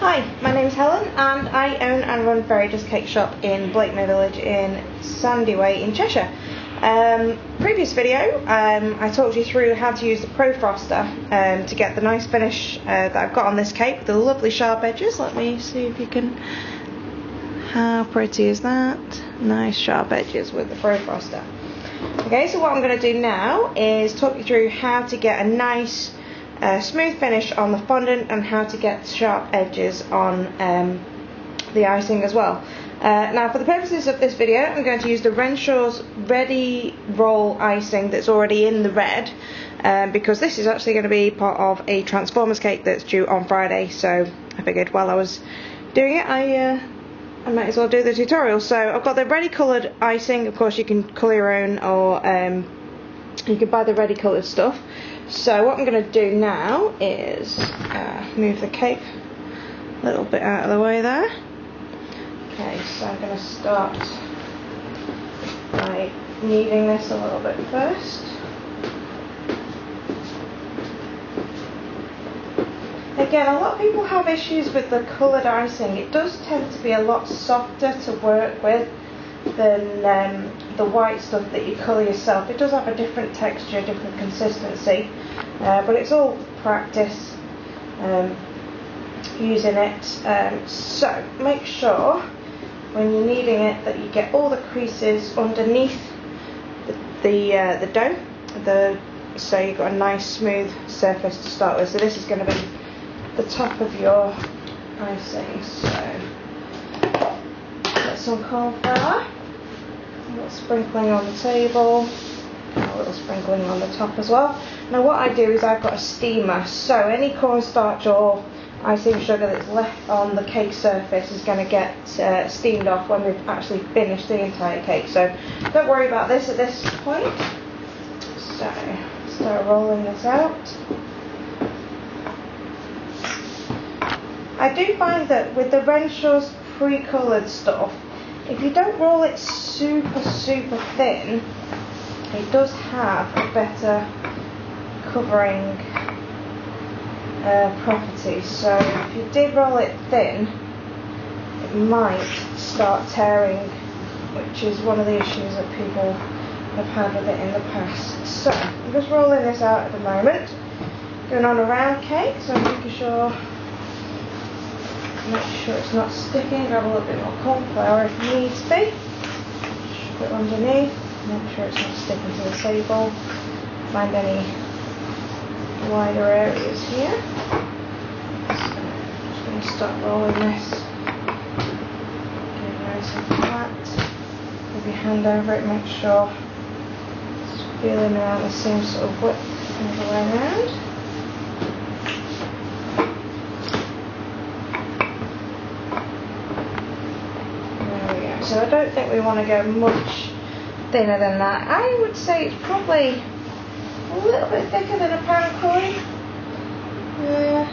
Hi, my name is Helen and I own and run Fairy's Cake Shop in Blakeney Village in Sandy Way in Cheshire. Previous video I talked you through how to use the Pro Froster to get the nice finish that I've got on this cake with the lovely sharp edges. Let me see if you can... How pretty is that? Nice sharp edges with the Pro Froster. Okay, so what I'm going to do now is talk you through how to get a nice smooth finish on the fondant and how to get sharp edges on the icing as well. Now for the purposes of this video I'm going to use the Renshaw's Ready Roll icing that's already in the red because this is actually going to be part of a Transformers cake that's due on Friday, so I figured while I was doing it I might as well do the tutorial. So I've got the ready coloured icing. Of course you can colour your own, or you can buy the ready coloured stuff. So what I'm going to do now is move the cake a little bit out of the way there. Okay, so I'm going to start by kneading this a little bit first. Again, a lot of people have issues with the coloured icing. It does tend to be a lot softer to work with than the white stuff that you colour yourself. It does have a different texture, different consistency, but it's all practice using it. So make sure when you're kneading it that you get all the creases underneath the dough, so you've got a nice smooth surface to start with. So this is going to be the top of your icing. So get some cornflour, a little sprinkling on the table, and a little sprinkling on the top as well. Now what I do is I've got a steamer, so any cornstarch or icing sugar that's left on the cake surface is going to get steamed off when we've actually finished the entire cake. So don't worry about this at this point. So start rolling this out. I do find that with the Renshaw's pre-coloured stuff, if you don't roll it super thin, it does have a better covering property. So if you did roll it thin, it might start tearing, which is one of the issues that people have had with it in the past. So I'm just rolling this out at the moment, going on a round cake, so I'm making sure. Make sure it's not sticking. Grab a little bit more corn flour if needs be. Put it underneath. Make sure it's not sticking to the table. Find any wider areas here. So I'm just going to start rolling this. Get it nice and flat. Put your hand over it. Make sure it's feeling around the same sort of width all the way around. So I don't think we want to go much thinner than that. I would say it's probably a little bit thicker than a pound coin. Yeah,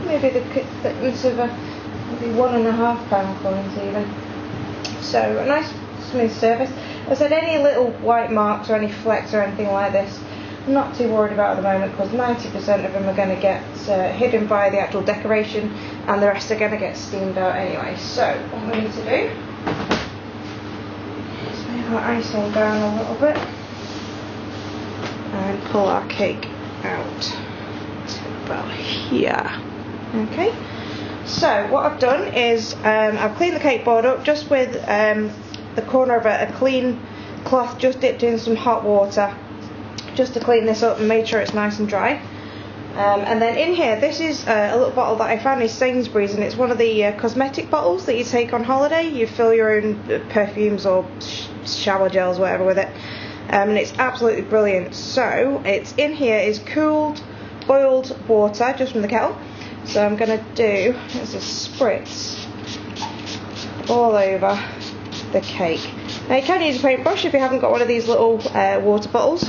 maybe the thickness of maybe 1.5 pound coins even. So a nice smooth surface. As I said, any little white marks or any flecks or anything like this, I'm not too worried about at the moment, because 90% of them are going to get hidden by the actual decoration and the rest are going to get steamed out anyway. So what we need to do, our icing down a little bit and pull our cake out to about here. Okay, so what I've done is I've cleaned the cake board up just with the corner of a clean cloth, just dipped in some hot water just to clean this up and make sure it's nice and dry. And then in here, this is a little bottle that I found in Sainsbury's, and it's one of the cosmetic bottles that you take on holiday. You fill your own perfumes or shower gels, whatever, with it, and it's absolutely brilliant. So it's in here is cooled boiled water just from the kettle. So I'm going to do is a spritz all over the cake. Now you can use a paintbrush if you haven't got one of these little water bottles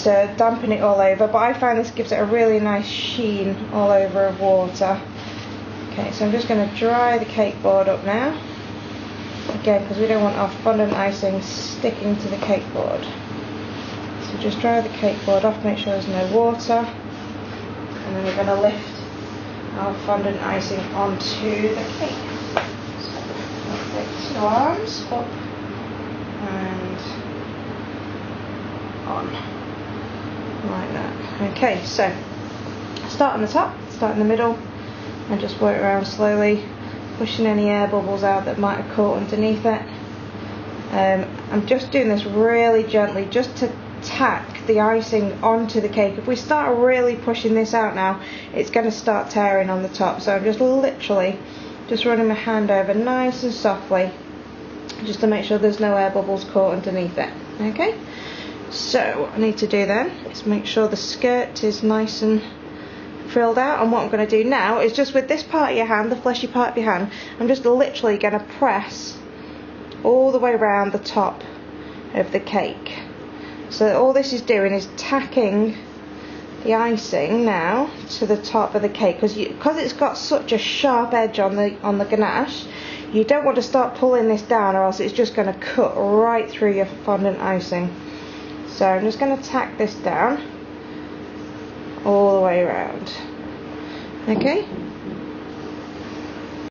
to dampen it all over, but I find this gives it a really nice sheen all over of water. Okay, so I'm just going to dry the cake board up now, again because we don't want our fondant icing sticking to the cake board. So just dry the cake board off, make sure there's no water, and then we're going to lift our fondant icing onto the cake. So I'll take 2 arms up and on, like that. Okay, so start on the top, start in the middle, and just work around slowly, pushing any air bubbles out that might have caught underneath it. I'm just doing this really gently just to tack the icing onto the cake. If we start really pushing this out now, it's going to start tearing on the top. So I'm just literally just running my hand over nice and softly, just to make sure there's no air bubbles caught underneath it. Okay, so what I need to do then is make sure the skirt is nice and frilled out, and what I'm going to do now is just with this part of your hand, the fleshy part of your hand, I'm just literally going to press all the way around the top of the cake. So all this is doing is tacking the icing now to the top of the cake, because it's got such a sharp edge on the ganache. You don't want to start pulling this down, or else it's just going to cut right through your fondant icing. So I'm just going to tack this down all the way around. Okay.